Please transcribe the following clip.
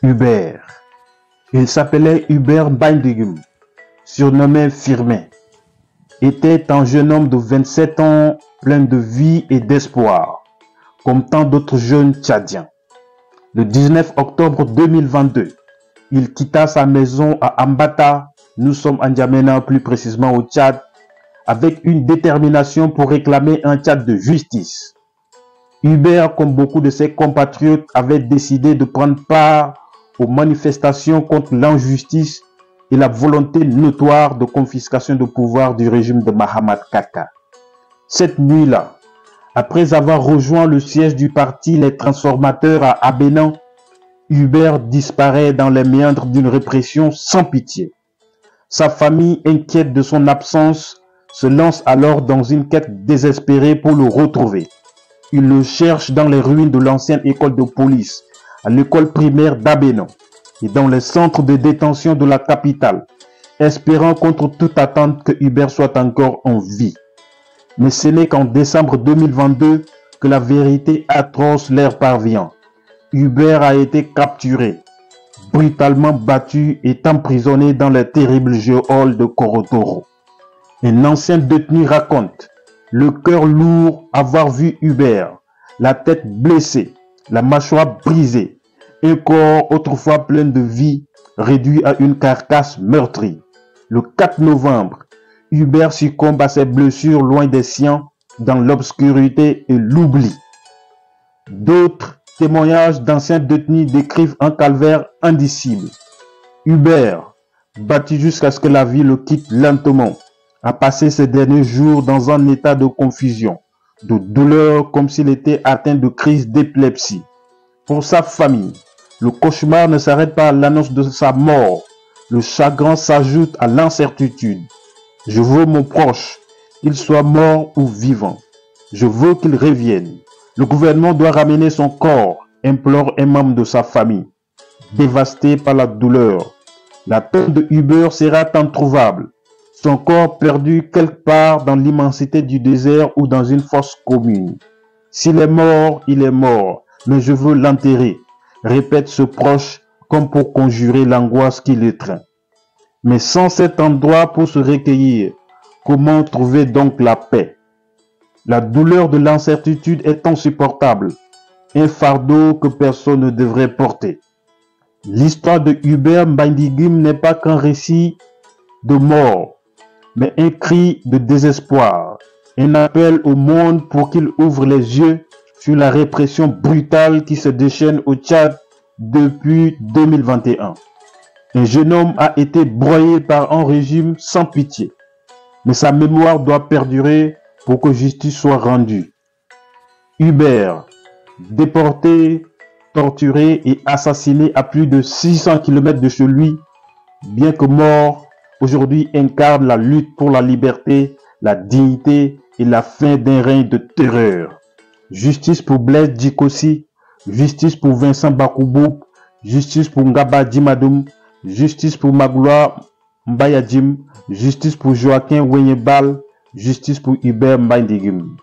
Hubert. Il s'appelait Hubert Mbindiguim, surnommé Firmin. Était un jeune homme de 27 ans, plein de vie et d'espoir, comme tant d'autres jeunes Tchadiens. Le 19 octobre 2022, il quitta sa maison à Ambata, nous sommes en N'Djamena, plus précisément au Tchad, avec une détermination pour réclamer un Tchad de justice. Hubert, comme beaucoup de ses compatriotes, avait décidé de prendre part aux manifestations contre l'injustice et la volonté notoire de confiscation de pouvoir du régime de Mahamat Kaka. Cette nuit-là, après avoir rejoint le siège du parti Les Transformateurs à Abénan, Hubert disparaît dans les méandres d'une répression sans pitié. Sa famille, inquiète de son absence, se lance alors dans une quête désespérée pour le retrouver. Il le cherche dans les ruines de l'ancienne école de police, à l'école primaire d'Abénan et dans les centres de détention de la capitale, espérant contre toute attente que Hubert soit encore en vie. Mais ce n'est qu'en décembre 2022 que la vérité atroce leur parvient. Hubert a été capturé, brutalement battu et emprisonné dans les terribles geôles de Korotoro. Un ancien détenu raconte, le cœur lourd, avoir vu Hubert, la tête blessée, la mâchoire brisée, un corps autrefois plein de vie, réduit à une carcasse meurtrie. Le 4 novembre, Hubert succombe à ses blessures loin des siens, dans l'obscurité et l'oubli. D'autres témoignages d'anciens détenus décrivent un calvaire indicible. Hubert, battu jusqu'à ce que la vie le quitte lentement, a passé ses derniers jours dans un état de confusion, de douleur, comme s'il était atteint de crise d'épilepsie. Pour sa famille, le cauchemar ne s'arrête pas à l'annonce de sa mort. Le chagrin s'ajoute à l'incertitude. Je veux mon proche, qu'il soit mort ou vivant. Je veux qu'il revienne. Le gouvernement doit ramener son corps, implore un membre de sa famille. Dévasté par la douleur, la tombe de Hubert sera introuvable. Son corps perdu quelque part dans l'immensité du désert ou dans une fosse commune. S'il est mort, il est mort, mais je veux l'enterrer, répète ce proche comme pour conjurer l'angoisse qui l'étreint. Mais sans cet endroit pour se recueillir, comment trouver donc la paix? La douleur de l'incertitude est insupportable, un fardeau que personne ne devrait porter. L'histoire de Hubert Mbindiguim n'est pas qu'un récit de mort, mais un cri de désespoir, un appel au monde pour qu'il ouvre les yeux sur la répression brutale qui se déchaîne au Tchad depuis 2021. Un jeune homme a été broyé par un régime sans pitié, mais sa mémoire doit perdurer pour que justice soit rendue. Hubert, déporté, torturé et assassiné à plus de 600 km de chez lui, bien que mort, aujourd'hui incarne la lutte pour la liberté, la dignité et la fin d'un règne de terreur. Justice pour Blaise Djikossi, justice pour Vincent Bakoubou, justice pour Ngaba Djimadoum, justice pour Magloire Mbayadjim, justice pour Joaquin Wenyebal, justice pour Hubert Mbindiguim.